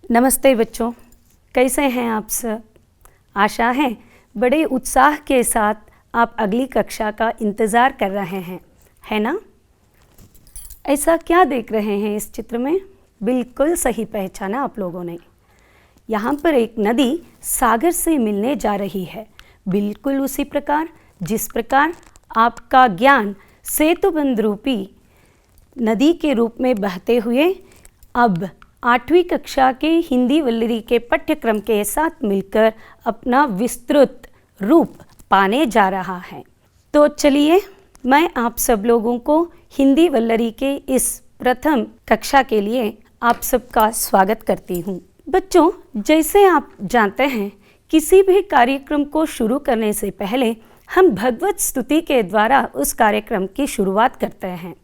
नमस्ते बच्चों, कैसे हैं आप सब। आशा है बड़े उत्साह के साथ आप अगली कक्षा का इंतज़ार कर रहे हैं, है ना। ऐसा क्या देख रहे हैं इस चित्र में? बिल्कुल सही पहचाना आप लोगों ने। यहाँ पर एक नदी सागर से मिलने जा रही है, बिल्कुल उसी प्रकार जिस प्रकार आपका ज्ञान सेतुबंध रूपी नदी के रूप में बहते हुए अब 8वीं कक्षा के हिंदी वल्लरी के पाठ्यक्रम के साथ मिलकर अपना विस्तृत रूप पाने जा रहा है। तो चलिए मैं आप सब लोगों को हिंदी वल्लरी के इस प्रथम कक्षा के लिए आप सबका स्वागत करती हूँ। बच्चों, जैसे आप जानते हैं, किसी भी कार्यक्रम को शुरू करने से पहले हम भगवत स्तुति के द्वारा उस कार्यक्रम की शुरुआत करते हैं।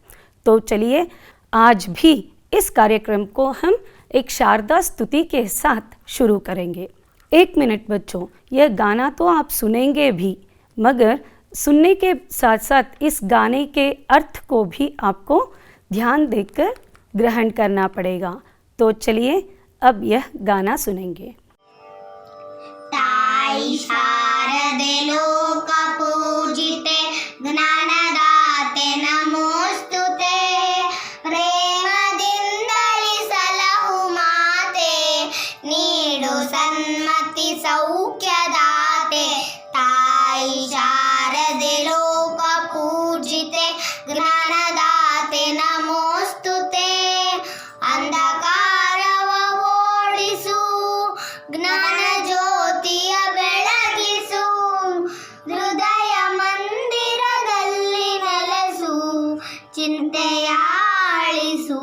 तो चलिए आज भी इस कार्यक्रम को हम एक शारदा स्तुति के साथ शुरू करेंगे। 1 मिनट बच्चों, यह गाना तो आप सुनेंगे भी, मगर सुनने के साथ साथ इस गाने के अर्थ को भी आपको ध्यान देकर ग्रहण करना पड़ेगा। तो चलिए अब यह गाना सुनेंगे। ताई शारदे लोक पूजिते ज्ञानदाते नमोस्तुते प्रेमದಿಂದಲಿ ಸಲಹು ಮಾತೆ ನೀಡು ಸನ್ಮತಿ ಸೌಖ್ಯದಾತೆ ತಾಯಿ ಶಾರದೆ ಲೋಕ ಪೂಜಿತೆ ಜ್ಞಾನದಾತೆ ನಮೋಸ್ತುತೆ ಅಂಧಕಾರವ ಓಡಿಸು ಜ್ಞಾನ ಜ್ಯೋತಿಯ ಬೆಳಗಿಸು ಹೃದಯ ಮಂದಿರದಲ್ಲಿ ನೆಲೆಸು ಚಿಂತೆಯ ಅಳಿಸು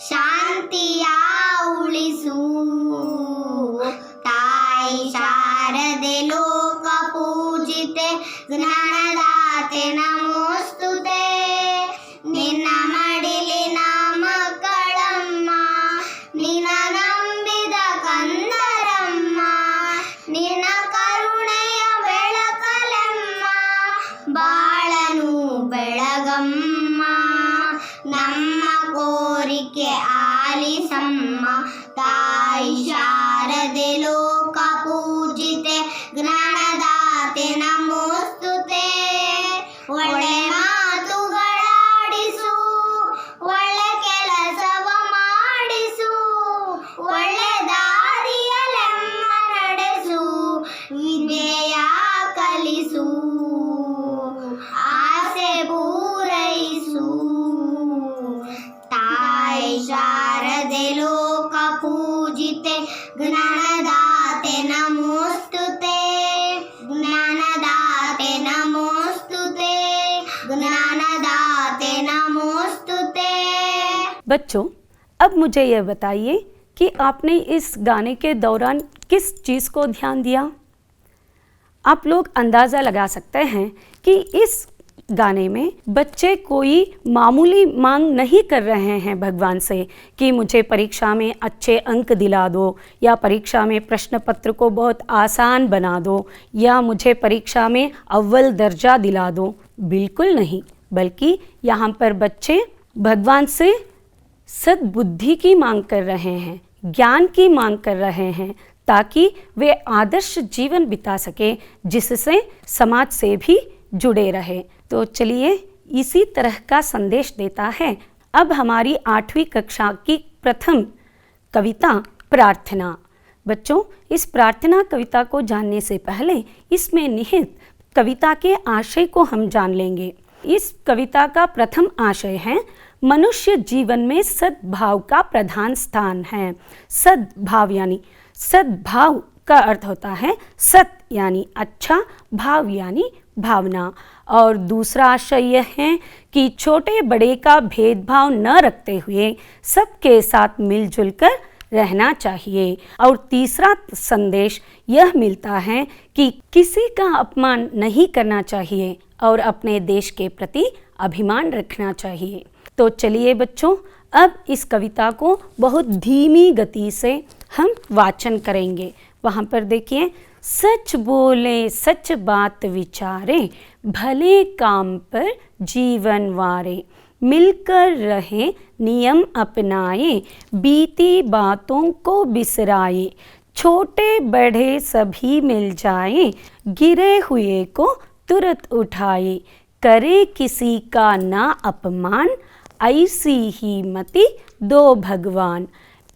ಶಾಂತಿಯ ಉಳಿಸು ತಾಯಿ ಶಾರದೆ ಲೋಕ ಪೂಜಿತೆ ಜ್ಞಾನದಾತೆ ನಮೋಸ್ತುತೆ ನಿನ್ನ ಮಡಿಲಿನ ಮಕ್ಕಳಮ್ಮ ನಿನ್ನ ನಂಬಿದ ಕಂದರಮ್ಮ ನಿನ್ನ ಕರುಣೆಯ ಬೆಳಕಲೆಮ್ಮ ಬಾಳನು ಬೆಳಗಮ್ಮ ನಮ್ಮ ಕೋರಿಕೆ ಆಲಿಸಮ್ಮ ತಾಯಿ ಶಾರದೆ ಲೋಕ ಪೂಜಿತೆ ಜ್ಞಾನದಾತೆ ನಮೋಸ್ತುತೆ ಒಳ್ಳೆ ಮಾತುಗಳಾಡಿಸು ಒಳ್ಳೆ ಕೆಲಸವ ಮಾಡಿಸು ಒಳ್ಳೆ ದಾರಿಯಲೆಮ್ಮ ನಡೆಸು ವಿದ್ಯೆಯ ಕಲಿಸು ಆಸೆ ಪೂರೈಸು ತಾಯಿ ಶಾರದೆ ಲೋಕ ಪೂಜಿತೆ ಜ್ಞಾನದಾತೆ ನಮೋಸ್ತುತೆ ಜ್ಞಾನದಾತೆ ನಮೋಸ್ತುತೆ ಜ್ಞಾನದಾತೆ ನಮೋಸ್ತುತೆ। बच्चों, अब मुझे यह बताइए कि आपने इस गाने के दौरान किस चीज़ को ध्यान दिया। आप लोग अंदाज़ा लगा सकते हैं कि इस गाने में बच्चे कोई मामूली मांग नहीं कर रहे हैं भगवान से कि मुझे परीक्षा में अच्छे अंक दिला दो, या परीक्षा में प्रश्न पत्र को बहुत आसान बना दो, या मुझे परीक्षा में अव्वल दर्जा दिला दो। बिल्कुल नहीं, बल्कि यहाँ पर बच्चे भगवान से सद्बुद्धि की मांग कर रहे हैं, ज्ञान की मांग कर रहे हैं, ताकि वे आदर्श जीवन बिता सके जिससे समाज से भी जुड़े रहे। तो चलिए इसी तरह का संदेश देता है अब हमारी 8वीं कक्षा की प्रथम कविता प्रार्थना। बच्चों, इस प्रार्थना कविता को जानने से पहले इसमें निहित कविता के आशय को हम जान लेंगे। इस कविता का प्रथम आशय है मनुष्य जीवन में सद्भाव का प्रधान स्थान है। सद्भाव यानी सद्भाव का अर्थ होता है सत यानी अच्छा, भाव यानी भावना। और दूसरा आशय यह है कि छोटे बड़े का भेदभाव न रखते हुए सबके साथ मिलजुल कर रहना चाहिए। और तीसरा संदेश यह मिलता है कि किसी का अपमान नहीं करना चाहिए और अपने देश के प्रति अभिमान रखना चाहिए। तो चलिए बच्चों, अब इस कविता को बहुत धीमी गति से हम वाचन करेंगे। वहाँ पर देखिए, सच बोले सच बात विचारे भले काम पर जीवन वारे मिलकर रहे नियम अपनाए, बीती बातों को बिसराए, छोटे बड़े सभी मिल जाए, गिरे हुए को तुरंत उठाए, करे किसी का ना अपमान, ऐसी ही मति दो भगवान,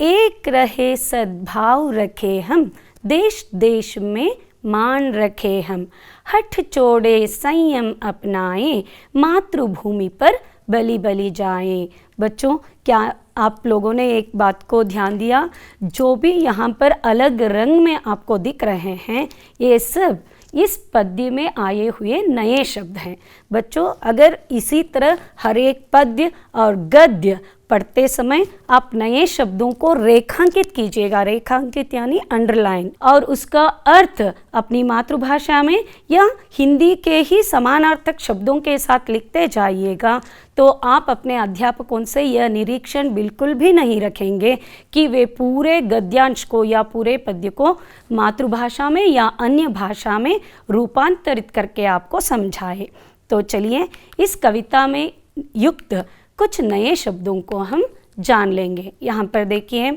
एक रहे सद्भाव रखे हम, देश देश में मान रखे हम, हठ छोड़े संयम अपनाए, मातृभूमि पर बलि बलि जाएं। बच्चों, क्या आप लोगों ने एक बात को ध्यान दिया? जो भी यहाँ पर अलग रंग में आपको दिख रहे हैं, ये सब इस पद्य में आए हुए नए शब्द हैं। बच्चों, अगर इसी तरह हर एक पद्य और गद्य पढ़ते समय आप नए शब्दों को रेखांकित कीजिएगा, रेखांकित यानी अंडरलाइन, और उसका अर्थ अपनी मातृभाषा में या हिंदी के ही समानार्थक शब्दों के साथ लिखते जाइएगा, तो आप अपने अध्यापकों से यह निरीक्षण बिल्कुल भी नहीं रखेंगे कि वे पूरे गद्यांश को या पूरे पद्य को मातृभाषा में या अन्य भाषा में रूपांतरित करके आपको समझाए। तो चलिए इस कविता में युक्त कुछ नए शब्दों को हम जान लेंगे। यहाँ पर देखिए,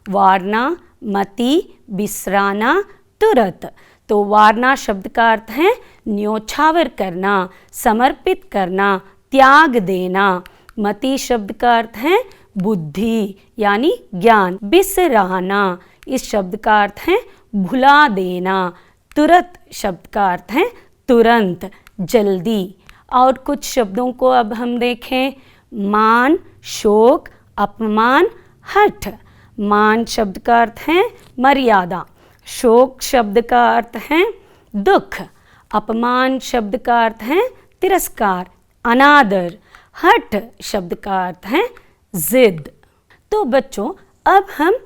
वारना, मति, बिसराना, तुरत। तो वारना शब्द का अर्थ है न्योछावर करना, समर्पित करना, त्याग देना। मति शब्द का अर्थ है बुद्धि यानी ज्ञान। बिसराना इस शब्द का अर्थ है भुला देना। तुरत शब्द का अर्थ है तुरंत, जल्दी। और कुछ शब्दों को अब हम देखें। मान, शोक, अपमान, हठ। मान शब्द का अर्थ है मर्यादा, शोक शब्द का अर्थ है दुख, अपमान शब्द का अर्थ है तिरस्कार, अनादर, हठ शब्द का अर्थ है जिद। तो बच्चों, अब हम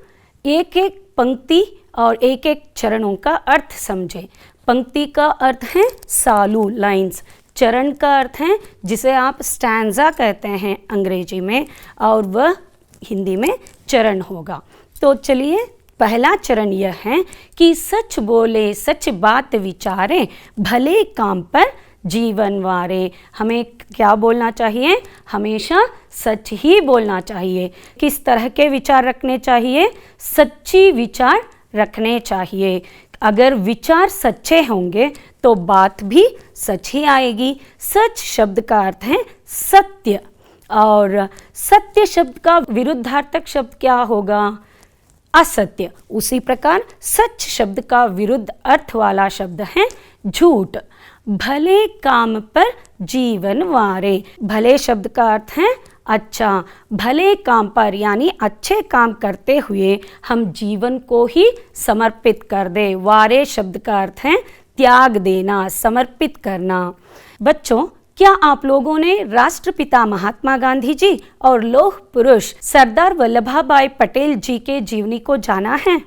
एक एक पंक्ति और एक एक चरणों का अर्थ समझें। पंक्ति का अर्थ है सालू, लाइंस। चरण का अर्थ है जिसे आप स्टैंजा कहते हैं अंग्रेजी में, और वह हिंदी में चरण होगा। तो चलिए, पहला चरण यह है कि सच बोले, सच बात विचारे, भले काम पर जीवन वारे। हमें क्या बोलना चाहिए? हमेशा सच ही बोलना चाहिए। किस तरह के विचार रखने चाहिए? सच्ची विचार रखने चाहिए। अगर विचार सच्चे होंगे तो बात भी सच ही आएगी। सच शब्द का अर्थ है सत्य, और सत्य शब्द का विरुद्धार्थक शब्द क्या होगा? असत्य। उसी प्रकार सच शब्द का विरुद्ध अर्थ वाला शब्द है झूठ। भले काम पर जीवन वारे। भले शब्द का अर्थ है अच्छा। भले काम पर यानी अच्छे काम करते हुए हम जीवन को ही समर्पित कर दे। वारे शब्द का अर्थ है त्याग देना, समर्पित करना। बच्चों, क्या आप लोगों ने राष्ट्रपिता महात्मा गांधी जी और लौह पुरुष सरदार वल्लभ भाई पटेल जी के जीवनी को जाना है?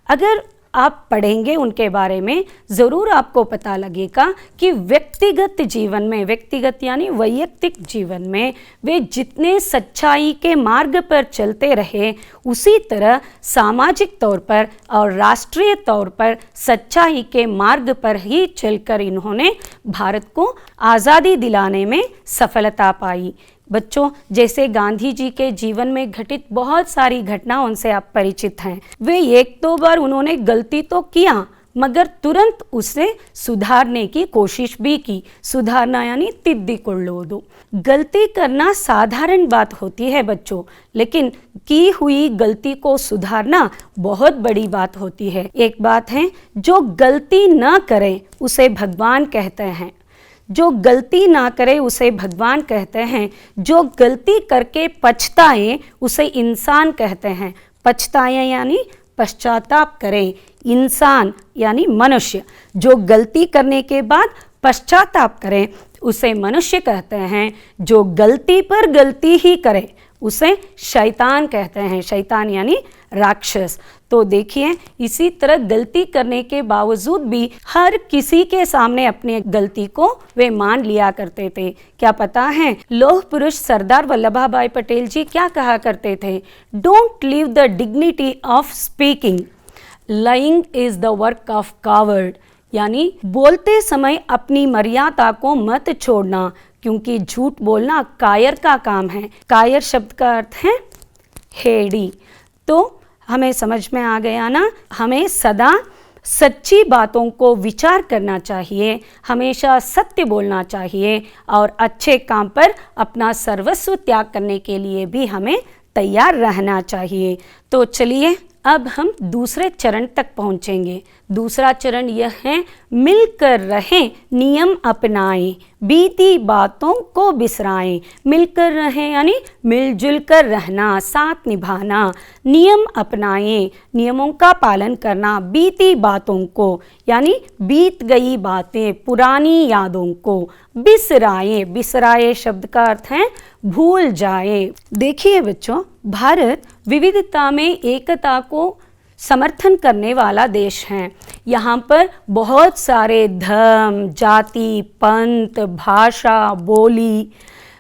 अगर आप पढ़ेंगे उनके बारे में, ज़रूर आपको पता लगेगा कि व्यक्तिगत जीवन में, व्यक्तिगत यानी वैयक्तिक जीवन में, वे जितने सच्चाई के मार्ग पर चलते रहे, उसी तरह सामाजिक तौर पर और राष्ट्रीय तौर पर सच्चाई के मार्ग पर ही चलकर इन्होंने भारत को आज़ादी दिलाने में सफलता पाई। बच्चों, जैसे गांधी जी के जीवन में घटित बहुत सारी घटनाओं से आप परिचित हैं। वे एक दो बार उन्होंने गलती तो किया, मगर तुरंत उसे सुधारने की कोशिश भी की। सुधारना यानी तिद्दिकुल्लोदु। गलती करना साधारण बात होती है बच्चों, लेकिन की हुई गलती को सुधारना बहुत बड़ी बात होती है। एक बात है, जो गलती न करे उसे भगवान कहते हैं। जो गलती ना करे उसे भगवान कहते हैं। जो गलती करके पछताए उसे इंसान कहते हैं। पछताए यानी पश्चाताप करें। इंसान यानी मनुष्य। जो गलती करने के बाद पश्चाताप करें उसे मनुष्य कहते हैं। जो गलती पर गलती ही करे उसे शैतान कहते हैं। शैतान यानी राक्षस। तो देखिए, इसी तरह गलती करने के बावजूद भी हर किसी के सामने अपनी गलती को वे मान लिया करते थे। क्या पता है, लौह पुरुष सरदार वल्लभ भाई पटेल जी क्या कहा करते थे? Don't leave the dignity of speaking, lying is the work of coward. यानी बोलते समय अपनी मर्यादा को मत छोड़ना, क्योंकि झूठ बोलना कायर का काम है। कायर शब्द का अर्थ है हेड़ी। तो हमें समझ में आ गया ना, हमें सदा सच्ची बातों को विचार करना चाहिए, हमेशा सत्य बोलना चाहिए और अच्छे काम पर अपना सर्वस्व त्याग करने के लिए भी हमें तैयार रहना चाहिए। तो चलिए अब हम दूसरे चरण तक पहुँचेंगे। दूसरा चरण यह है, मिलकर रहें, नियम अपनाएं, बीती बातों को बिसराएं। मिलकर रहें यानी मिलजुल कर रहना, साथ निभाना। नियम अपनाएं, नियमों का पालन करना। बीती बातों को यानी बीत गई बातें, पुरानी यादों को बिसराएं। बिसराए शब्द का अर्थ है भूल जाए। देखिए बच्चों, भारत विविधता में एकता को समर्थन करने वाला देश है। यहाँ पर बहुत सारे धर्म, जाति, पंथ, भाषा, बोली,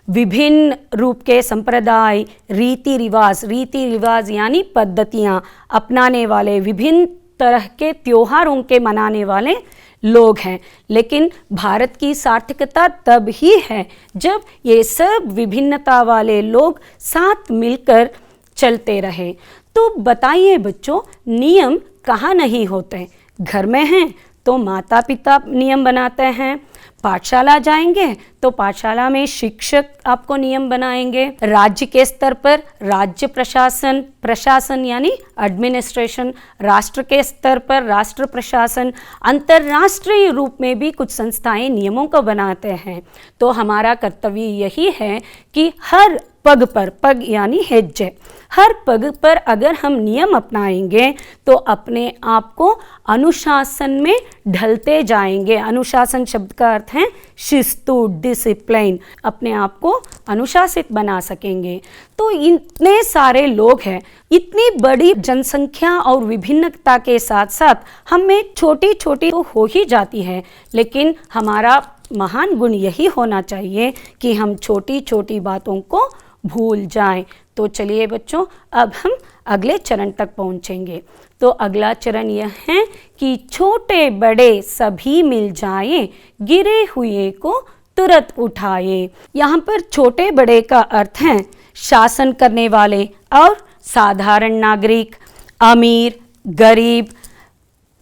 विभिन्न रूप के संप्रदाय, रीति रिवाज यानी पद्धतियाँ अपनाने वाले, विभिन्न तरह के त्योहारों के मनाने वाले लोग हैं। लेकिन भारत की सार्थकता तब ही है जब ये सब विभिन्नता वाले लोग साथ मिलकर चलते रहे। तो बताइए बच्चों, नियम कहाँ नहीं होते? घर में हैं तो माता पिता नियम बनाते हैं, पाठशाला जाएंगे तो पाठशाला में शिक्षक आपको नियम बनाएंगे, राज्य के स्तर पर राज्य प्रशासन यानी एडमिनिस्ट्रेशन, राष्ट्र के स्तर पर राष्ट्र प्रशासन, अंतर्राष्ट्रीय रूप में भी कुछ संस्थाएं नियमों को बनाते हैं। तो हमारा कर्तव्य यही है कि हर पग पर, पग यानी हेज्जे, हर पग पर अगर हम नियम अपनाएंगे तो अपने आप को अनुशासन में ढलते जाएंगे। अनुशासन शब्द का अर्थ है शिस्तु, डिसिप्लिन, अपने आप को अनुशासित बना सकेंगे। तो इतने सारे लोग हैं, इतनी बड़ी जनसंख्या और विभिन्नता के साथ साथ हमें छोटी छोटी तो हो ही जाती है, लेकिन हमारा महान गुण यही होना चाहिए कि हम छोटी छोटी बातों को भूल जाएं। तो चलिए बच्चों, अब हम अगले चरण तक पहुंचेंगे। तो अगला चरण यह है कि छोटे बड़े सभी मिल जाएं, गिरे हुए को तुरंत उठाए। यहाँ पर छोटे बड़े का अर्थ है शासन करने वाले और साधारण नागरिक, अमीर, गरीब,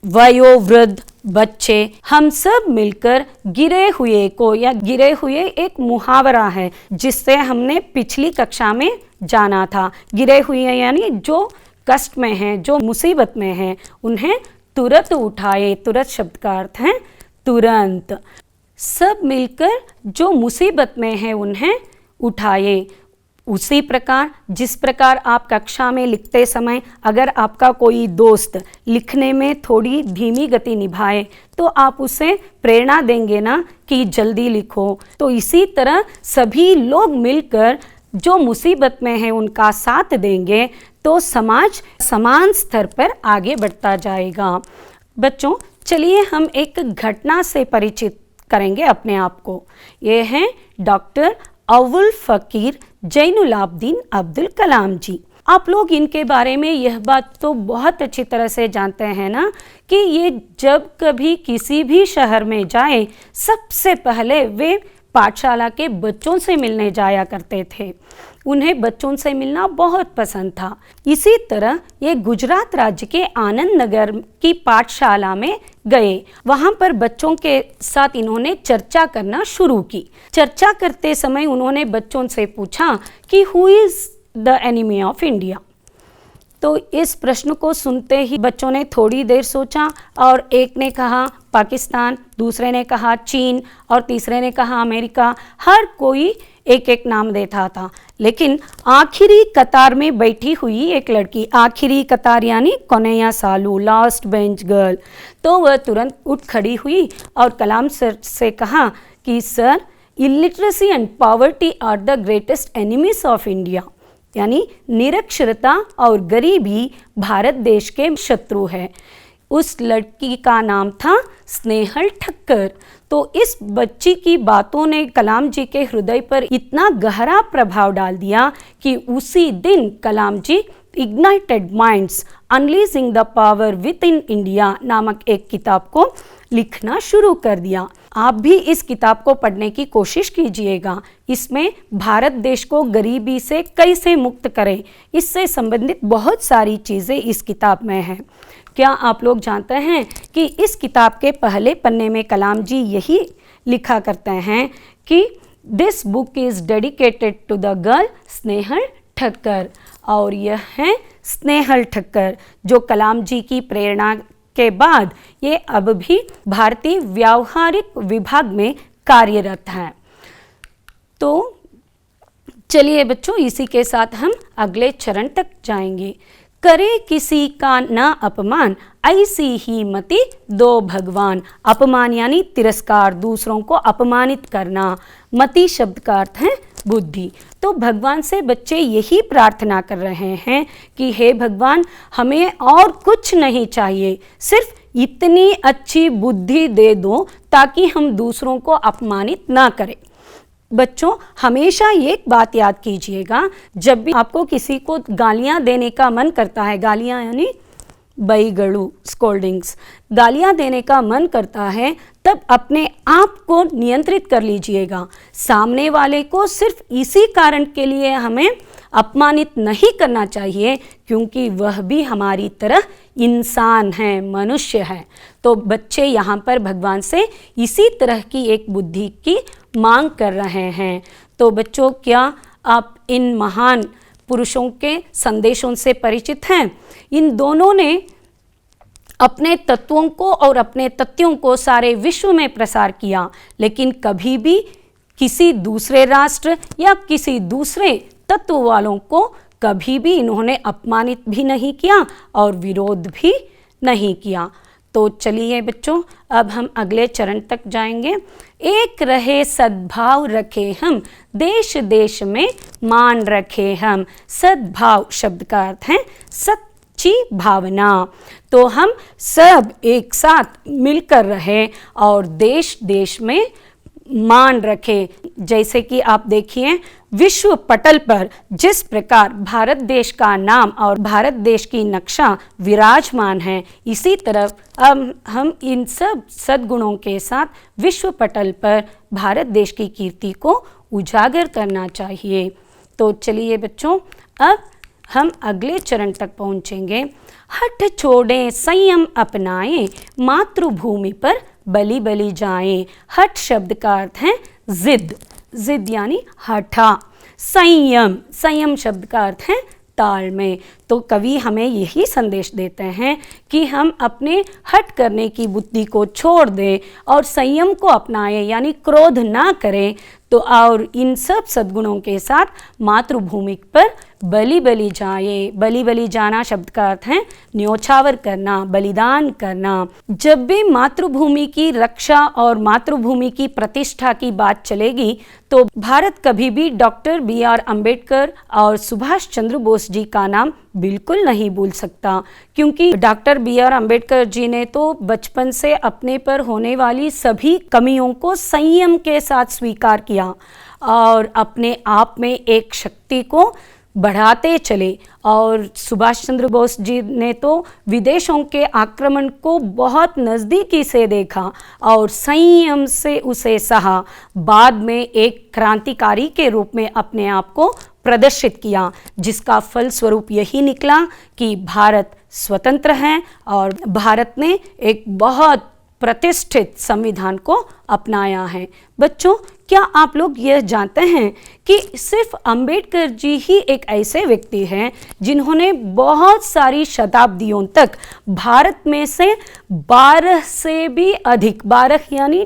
वयोवृद्ध, बच्चे, हम सब मिलकर गिरे हुए को, या गिरे हुए एक मुहावरा है जिससे हमने पिछली कक्षा में जाना था। गिरे हुए यानी जो कष्ट में हैं, जो मुसीबत में हैं, उन्हें तुरंत उठाए। तुरंत शब्द का अर्थ है तुरंत। सब मिलकर जो मुसीबत में है उन्हें उठाए। उसी प्रकार जिस प्रकार आप कक्षा में लिखते समय अगर आपका कोई दोस्त लिखने में थोड़ी धीमी गति निभाए तो आप उसे प्रेरणा देंगे ना कि जल्दी लिखो। तो इसी तरह सभी लोग मिलकर जो मुसीबत में है उनका साथ देंगे तो समाज समान स्तर पर आगे बढ़ता जाएगा। बच्चों, चलिए हम एक घटना से परिचित करेंगे अपने आप को। ये हैं डॉक्टर अवुल फकीर जैनुलाब्दीन अब्दुल कलाम जी। आप लोग इनके बारे में यह बात तो बहुत अच्छी तरह से जानते हैं ना कि ये जब कभी किसी भी शहर में जाए सबसे पहले वे पाठशाला के बच्चों से मिलने जाया करते थे। उन्हें बच्चों से मिलना बहुत पसंद था। इसी तरह ये गुजरात राज्य के आनंद नगर की पाठशाला में गए। वहाँ पर बच्चों के साथ इन्होंने चर्चा करना शुरू की। चर्चा करते समय उन्होंने बच्चों से पूछा कि who is the enemy of India. तो इस प्रश्न को सुनते ही बच्चों ने थोड़ी देर सोचा और एक ने कहा पाकिस्तान, दूसरे ने कहा चीन और तीसरे ने कहा अमेरिका। हर कोई एक एक नाम देता था, लेकिन आखिरी कतार में बैठी हुई एक लड़की, आखिरी कतार यानी कन्हैया सालू, लास्ट बेंच गर्ल, तो वह तुरंत उठ खड़ी हुई और कलाम सर से कहा कि sir, illiteracy and poverty are the greatest enemies of India. यानी निरक्षरता और गरीबी भारत देश के शत्रु है। उस लड़की का नाम था स्नेहल ठक्कर। तो इस बच्ची की बातों ने कलाम जी के हृदय पर इतना गहरा प्रभाव डाल दिया कि उसी दिन Kalam ji ignited minds unleashing the power within India नामक एक किताब को लिखना शुरू कर दिया। आप भी इस किताब को पढ़ने की कोशिश कीजिएगा। इसमें भारत देश को गरीबी से कैसे मुक्त करें, इससे संबंधित बहुत सारी चीज़ें इस किताब में हैं। क्या आप लोग जानते हैं कि इस किताब के पहले पन्ने में कलाम जी यही लिखा करते हैं कि this book is dedicated to the girl Snehal Thakkar. और यह है स्नेहल ठक्कर जो कलाम जी की प्रेरणा के बाद ये अब भी भारतीय व्यावहारिक विभाग में कार्यरत हैं। तो चलिए बच्चों, इसी के साथ हम अगले चरण तक जाएंगे। करे किसी का ना अपमान, ऐसी ही मति दो भगवान। अपमान यानी तिरस्कार, दूसरों को अपमानित करना। मति शब्द का अर्थ है बुद्धि। तो भगवान से बच्चे यही प्रार्थना कर रहे हैं कि हे भगवान, हमें और कुछ नहीं चाहिए, सिर्फ इतनी अच्छी बुद्धि दे दो ताकि हम दूसरों को अपमानित ना करें। बच्चों, हमेशा एक बात याद कीजिएगा, जब भी आपको किसी को गालियां देने का मन करता है, गालियां यानी बैगड़ू स्कोल्डिंग्स, गालियां देने का मन करता है, तब अपने आप को नियंत्रित कर लीजिएगा। सामने वाले को सिर्फ इसी कारण के लिए हमें अपमानित नहीं करना चाहिए क्योंकि वह भी हमारी तरह इंसान है, मनुष्य है। तो बच्चे यहाँ पर भगवान से इसी तरह की एक बुद्धि की मांग कर रहे हैं। तो बच्चों, क्या आप इन महान पुरुषों के संदेशों से परिचित हैं? इन दोनों ने अपने तत्वों को और अपने तथ्यों को सारे विश्व में प्रसार किया, लेकिन कभी भी किसी दूसरे राष्ट्र या किसी दूसरे तत्व वालों को कभी भी इन्होंने अपमानित भी नहीं किया और विरोध भी नहीं किया। तो चलिए बच्चों, अब हम अगले चरण तक जाएंगे। एक रहे सद्भाव रखे हम, देश देश में मान रखे हम। सद्भाव शब्द का अर्थ है सच्ची भावना। तो हम सब एक साथ मिलकर रहे और देश देश में मान रखे। जैसे कि आप देखिए, विश्व पटल पर जिस प्रकार भारत देश का नाम और भारत देश की नक्शा विराजमान है, इसी तरह हम इन सब सद्गुणों के साथ विश्व पटल पर भारत देश की कीर्ति को उजागर करना चाहिए। तो चलिए बच्चों, अब हम अगले चरण तक पहुँचेंगे। हठ छोड़ें संयम अपनाएं, मातृभूमि पर बलि बलि जाएं। हठ शब्द का अर्थ है जिद, जिद यानी हठा। संयम, संयम शब्द का अर्थ है तालमेल। तो कवि हमें यही संदेश देते हैं कि हम अपने हट करने की बुद्धि को छोड़ दें और संयम को अपनाएं, यानी क्रोध ना करें। तो और इन सब सद्गुणों के साथ मातृभूमि पर बलि बलि जाए। बलि बलि जाना शब्द का अर्थ है न्योछावर करना, बलिदान करना। जब भी मातृभूमि की रक्षा और मातृभूमि की प्रतिष्ठा की बात चलेगी तो भारत कभी भी डॉक्टर B.R. अम्बेडकर और सुभाष चंद्र बोस जी का नाम बिल्कुल नहीं भूल सकता, क्योंकि डॉक्टर B.R. अम्बेडकर जी ने तो बचपन से अपने पर होने वाली सभी कमियों को संयम के साथ स्वीकार किया और अपने आप में एक शक्ति को बढ़ाते चले। और सुभाष चंद्र बोस जी ने तो विदेशों के आक्रमण को बहुत नज़दीकी से देखा और संयम से उसे सहा। बाद में एक क्रांतिकारी के रूप में अपने आप को प्रदर्शित किया, जिसका फलस्वरूप यही निकला कि भारत स्वतंत्र है और भारत ने एक बहुत प्रतिष्ठित संविधान को अपनाया है। बच्चों, क्या आप लोग यह जानते हैं कि सिर्फ अंबेडकर जी ही एक ऐसे व्यक्ति हैं जिन्होंने बहुत सारी शताब्दियों तक भारत में से 12 से भी अधिक, 12 यानी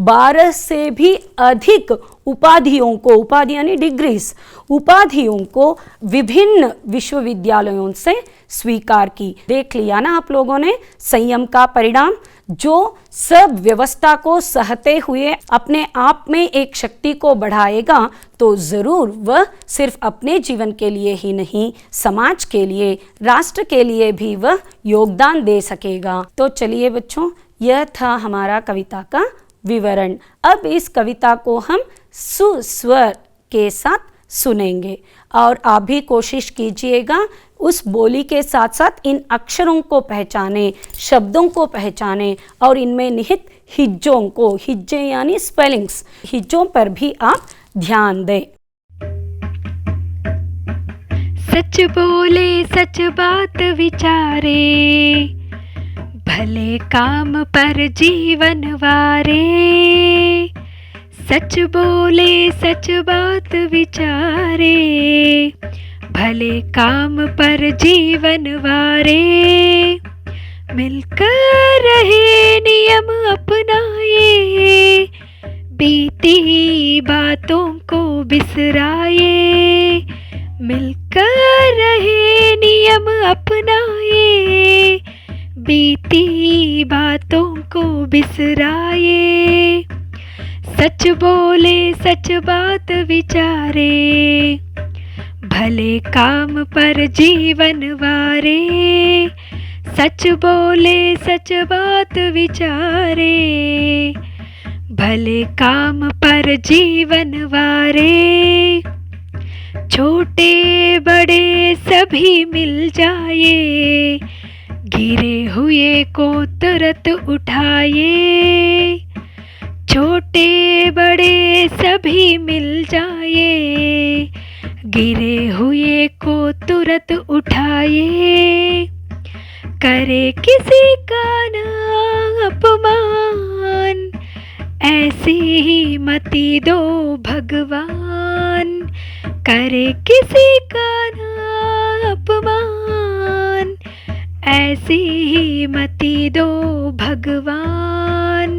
12 से भी अधिक उपाधियों को, उपाधि यानी डिग्रीज, उपाधियों को विभिन्न विश्वविद्यालयों से स्वीकार की। देख लिया ना आप लोगों ने संयम का परिणाम, जो सब व्यवस्था को सहते हुए अपने आप में एक शक्ति को बढ़ाएगा तो ज़रूर वह सिर्फ अपने जीवन के लिए ही नहीं, समाज के लिए, राष्ट्र के लिए भी वह योगदान दे सकेगा। तो चलिए बच्चों, यह था हमारा कविता का विवरण। अब इस कविता को हम सुस्वर के साथ सुनेंगे। और आप भी कोशिश कीजिएगा उस बोली के साथ साथ इन अक्षरों को पहचाने, शब्दों को पहचाने और इनमें निहित हिज्जों को, हिज्जे यानी स्पेलिंग्स, हिज्जों पर भी आप ध्यान दें। सच बोले सच बात विचारे, भले काम पर जीवन वारे। सच बोले सच बात विचारे, भले काम पर जीवन वारे। मिलकर रहे नियम अपनाए, बीती बातों को बिसराए। मिलकर रहे नियम अपनाए, बीती बातों को बिसराए। सच बोले सच बात विचारे, भले काम पर जीवन वारे। सच बोले सच बात विचारे, भले काम पर जीवन वारे। छोटे बड़े सभी मिल जाए, गिरे हुए को तुरंत उठाए। छोटे बड़े सभी मिल जाए, गिरे हुए को तुरंत उठाए। करे किसी का ना अपमान, ऐसी ही मति दो भगवान। करे किसी का ना अपमान, ऐसी ही मति दो भगवान।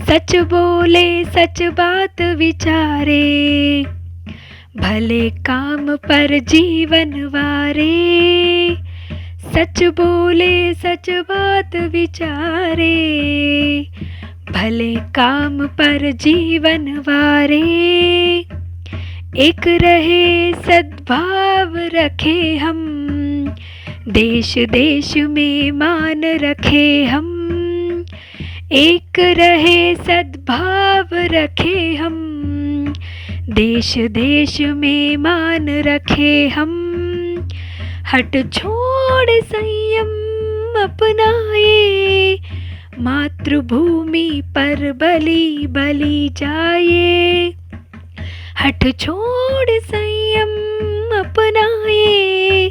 सच बोले सच बात विचारे, भले काम पर जीवन वारे। सच बोले सच बात विचारे, भले काम पर जीवन वारे। एक रहे सद्भाव रखे हम, देश देश में मान रखे हम। एक रहे सद्भाव रखे हम, देश देश में मान रखे हम। हट छोड़ संयम अपनाए, मातृभूमि पर बलि बलि जाए। हट छोड़ संयम अपनाए,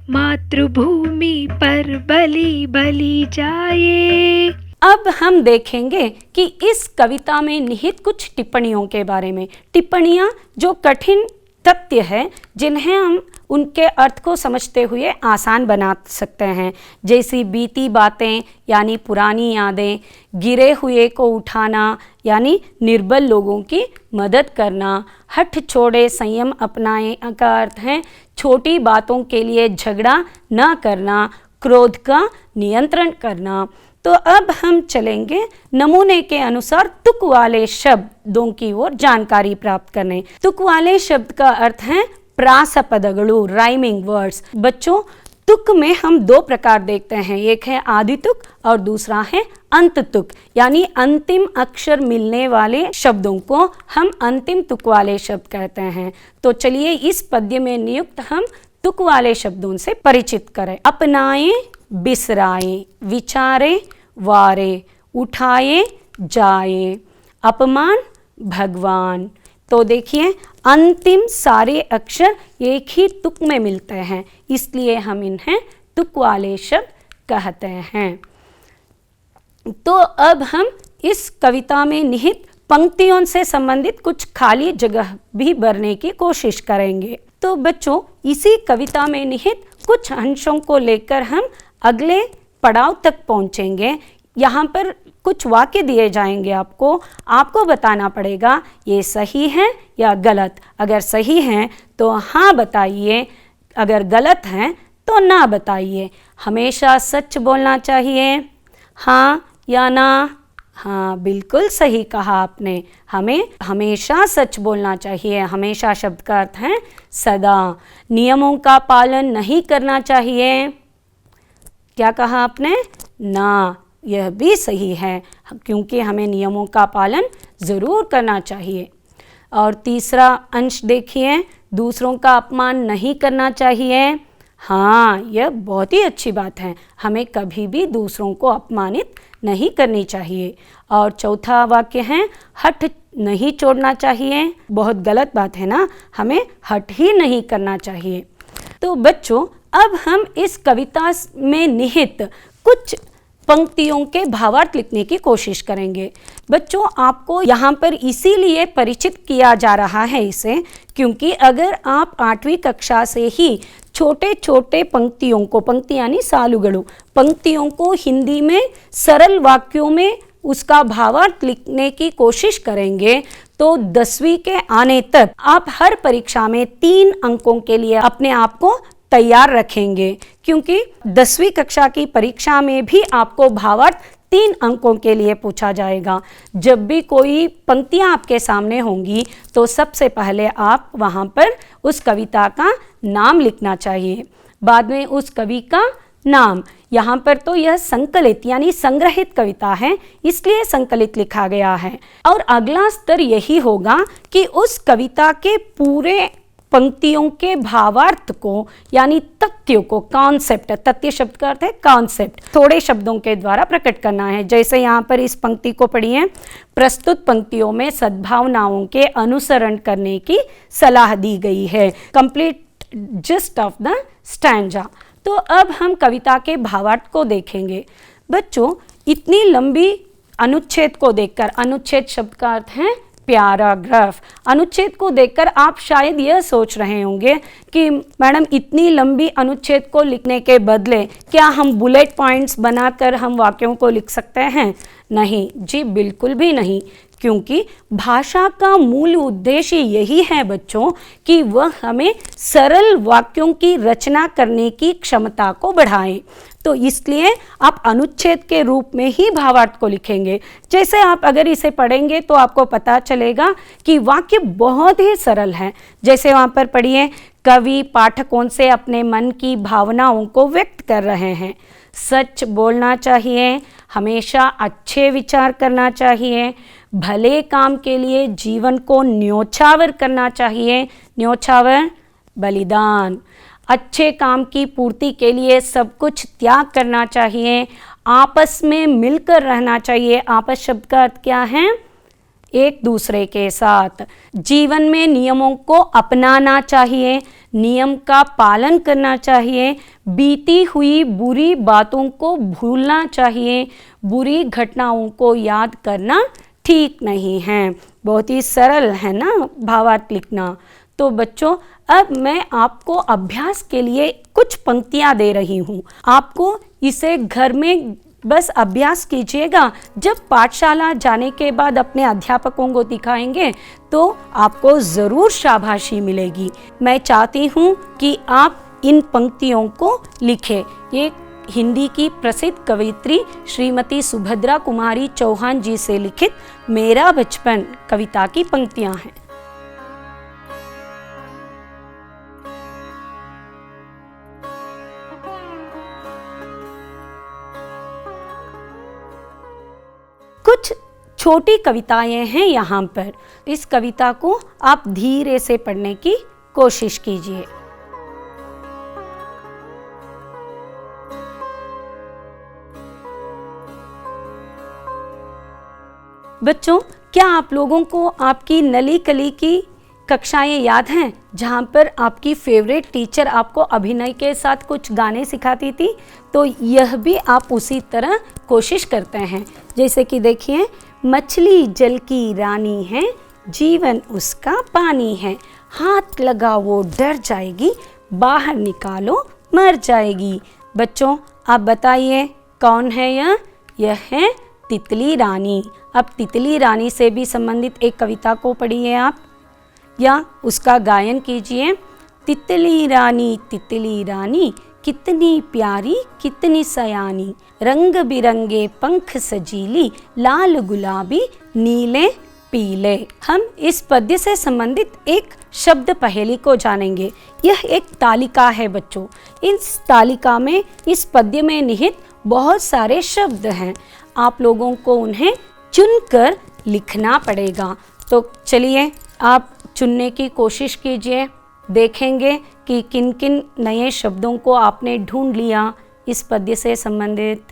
मातृभूमि पर बलि बलि जाए। अब हम देखेंगे कि इस कविता में निहित कुछ टिप्पणियों के बारे में। टिप्पणियाँ जो कठिन तथ्य है जिन्हें हम उनके अर्थ को समझते हुए आसान बना सकते हैं, जैसी बीती बातें यानी पुरानी यादें, गिरे हुए को उठाना यानी निर्बल लोगों की मदद करना, हठ छोड़े संयम अपनाएं का अर्थ है छोटी बातों के लिए झगड़ा न करना, क्रोध का नियंत्रण करना। तो अब हम चलेंगे नमूने के अनुसार तुक वाले शब्दों की ओर जानकारी प्राप्त करने। तुक वाले शब्द का अर्थ है प्रासपदगलु, राइमिंग वर्ड्स। बच्चों, तुक में हम दो प्रकार देखते हैं, एक है आदि तुक और दूसरा है अंत तुक, यानी अंतिम अक्षर मिलने वाले शब्दों को हम अंतिम तुक वाले शब्द कहते हैं। तो चलिए इस पद्य में नियुक्त हम तुक वाले शब्दों से परिचित करें। अपनाएं, बिसराएं, विचारे, वारे, उठाए, जाए, अपमान, भगवान। तो देखिए अंतिम सारे अक्षर एक ही तुक में मिलते हैं, इसलिए हम इन्हें तुक वाले शब्द कहते हैं। तो अब हम इस कविता में निहित पंक्तियों से संबंधित कुछ खाली जगह भी भरने की कोशिश करेंगे। तो बच्चों, इसी कविता में निहित कुछ अंशों को लेकर हम अगले पड़ाव तक पहुंचेंगे। यहाँ पर कुछ वाक्य दिए जाएंगे, आपको बताना पड़ेगा ये सही है या गलत। अगर सही है तो हाँ बताइए, अगर गलत है तो ना बताइए। हमेशा सच बोलना चाहिए, हाँ या ना? हाँ, बिल्कुल सही कहा आपने, हमें हमेशा सच बोलना चाहिए। हमेशा शब्द का अर्थ है सदा। नियमों का पालन नहीं करना चाहिए, क्या कहा आपने? ना, यह भी सही है, क्योंकि हमें नियमों का पालन ज़रूर करना चाहिए। और तीसरा अंश देखिए, दूसरों का अपमान नहीं करना चाहिए। हाँ, यह बहुत ही अच्छी बात है, हमें कभी भी दूसरों को अपमानित नहीं करनी चाहिए। और चौथा वाक्य है, हठ नहीं छोड़ना चाहिए। बहुत गलत बात है ना, हमें हठ ही नहीं करना चाहिए। तो बच्चों, अब हम इस कविता में निहित कुछ पंक्तियों के भावार्थ लिखने की कोशिश करेंगे। बच्चों, आपको यहाँ पर इसीलिए परिचित किया जा रहा है इसे, क्योंकि अगर आप 8वीं कक्षा से ही छोटे छोटे पंक्तियों को, पंक्ति यानी सालुगड़ू, पंक्तियों को हिंदी में सरल वाक्यों में उसका भावार्थ लिखने की कोशिश करेंगे तो 10वीं के आने तक आप हर परीक्षा में 3 अंकों के लिए अपने आप को तैयार रखेंगे, क्योंकि 10वीं कक्षा की परीक्षा में भी आपको भावार्थ 3 अंकों के लिए पूछा जाएगा। जब भी कोई पंक्तियां आपके सामने होंगी तो सबसे पहले आप वहां पर उस कविता का नाम लिखना चाहिए, बाद में उस कवि का नाम। यहाँ पर तो यह संकलित यानी संग्रहित कविता है, इसलिए संकलित लिखा गया है। और अगला स्तर यही होगा कि उस कविता के पूरे पंक्तियों के भावार्थ को यानी तथ्यों को, कॉन्सेप्ट, तथ्य शब्द का अर्थ है कॉन्सेप्ट, थोड़े शब्दों के द्वारा प्रकट करना है। जैसे यहाँ पर इस पंक्ति को पढ़िए, प्रस्तुत पंक्तियों में सद्भावनाओं के अनुसरण करने की सलाह दी गई है। Complete gist of the stanza. तो अब हम कविता के भावार्थ को देखेंगे। बच्चों, इतनी लंबी अनुच्छेद को देखकर, अनुच्छेद शब्द का अर्थ है पैराग्राफ, अनुच्छेद को देखकर आप शायद यह सोच रहे होंगे कि मैडम इतनी लंबी अनुच्छेद को लिखने के बदले क्या हम बुलेट पॉइंट्स बनाकर हम वाक्यों को लिख सकते हैं? नहीं जी, बिल्कुल भी नहीं, क्योंकि भाषा का मूल उद्देश्य यही है बच्चों कि वह हमें सरल वाक्यों की रचना करने की क्षमता को बढ़ाए। तो इसलिए आप अनुच्छेद के रूप में ही भावार्थ को लिखेंगे। जैसे आप अगर इसे पढ़ेंगे तो आपको पता चलेगा कि वाक्य बहुत ही सरल है। जैसे वहाँ पर पढ़िए, कवि पाठकों से अपने मन की भावनाओं को व्यक्त कर रहे हैं। सच बोलना चाहिए, हमेशा अच्छे विचार करना चाहिए, भले काम के लिए जीवन को न्योछावर करना चाहिए, न्योछावर बलिदान, अच्छे काम की पूर्ति के लिए सब कुछ त्याग करना चाहिए, आपस में मिलकर रहना चाहिए। आपस शब्द का अर्थ क्या है? एक दूसरे के साथ। जीवन में नियमों को अपनाना चाहिए, नियम का पालन करना चाहिए, बीती हुई बुरी बातों को भूलना चाहिए, बुरी घटनाओं को याद करना ठीक नहीं है। बहुत ही सरल है ना भावार्थ लिखना। तो बच्चों, अब मैं आपको अभ्यास के लिए कुछ पंक्तियां दे रही हूँ। आपको इसे घर में बस अभ्यास कीजिएगा। जब पाठशाला जाने के बाद अपने अध्यापकों को दिखाएंगे तो आपको ज़रूर शाबाशी मिलेगी। मैं चाहती हूँ कि आप इन पंक्तियों को लिखें। ये हिंदी की प्रसिद्ध कवयित्री श्रीमती सुभद्रा कुमारी चौहान जी से लिखित मेरा बचपन कविता की पंक्तियाँ हैं। कुछ छोटी कविताएं हैं यहाँ पर। इस कविता को आप धीरे से पढ़ने की कोशिश कीजिए। बच्चों, क्या आप लोगों को आपकी नली कली की कक्षाएं याद हैं जहाँ पर आपकी फेवरेट टीचर आपको अभिनय के साथ कुछ गाने सिखाती थी? तो यह भी आप उसी तरह कोशिश करते हैं। जैसे कि देखिए, मछली जल की रानी है, जीवन उसका पानी है, हाथ लगाओ डर जाएगी, बाहर निकालो मर जाएगी। बच्चों, आप बताइए कौन है यह? यह है तितली रानी। अब तितली रानी से भी संबंधित एक कविता को पढ़िए आप या उसका गायन कीजिए। तितली रानी कितनी प्यारी कितनी सयानी, रंग बिरंगे पंख सजीली, लाल गुलाबी नीले पीले। हम इस पद्य से संबंधित एक शब्द पहेली को जानेंगे। यह एक तालिका है बच्चों। इस तालिका में, इस पद्य में निहित बहुत सारे शब्द हैं। आप लोगों को उन्हें चुनकर लिखना पड़ेगा। तो चलिए आप चुनने की कोशिश कीजिए। देखेंगे कि किन किन नए शब्दों को आपने ढूंढ लिया इस पद्य से संबंधित।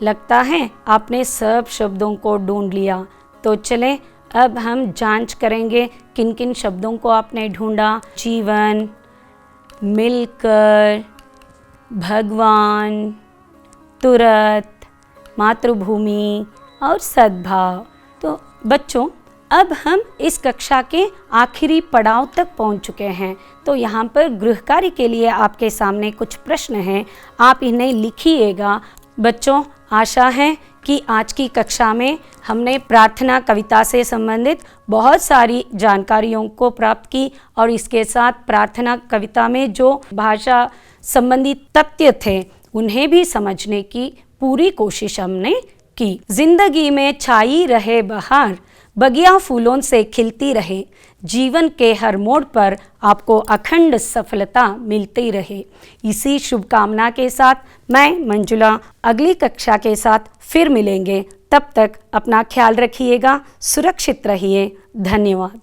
लगता है आपने सब शब्दों को ढूंढ लिया। तो चलें अब हम जांच करेंगे किन किन शब्दों को आपने ढूंढा। जीवन, मिलकर, भगवान, तुरंत, मातृभूमि और सद्भाव। तो बच्चों, अब हम इस कक्षा के आखिरी पड़ाव तक पहुंच चुके हैं। तो यहाँ पर गृह कार्य के लिए आपके सामने कुछ प्रश्न हैं, आप इन्हें लिखिएगा। बच्चों, आशा है कि आज की कक्षा में हमने प्रार्थना कविता से संबंधित बहुत सारी जानकारियों को प्राप्त की और इसके साथ प्रार्थना कविता में जो भाषा संबंधी तथ्य थे उन्हें भी समझने की पूरी कोशिश हमने की। जिंदगी में छाई रहे बहार, बगिया फूलों से खिलती रहे, जीवन के हर मोड़ पर आपको अखंड सफलता मिलती रहे। इसी शुभकामना के साथ मैं मंजुला अगली कक्षा के साथ फिर मिलेंगे। तब तक अपना ख्याल रखिएगा, सुरक्षित रहिए। धन्यवाद।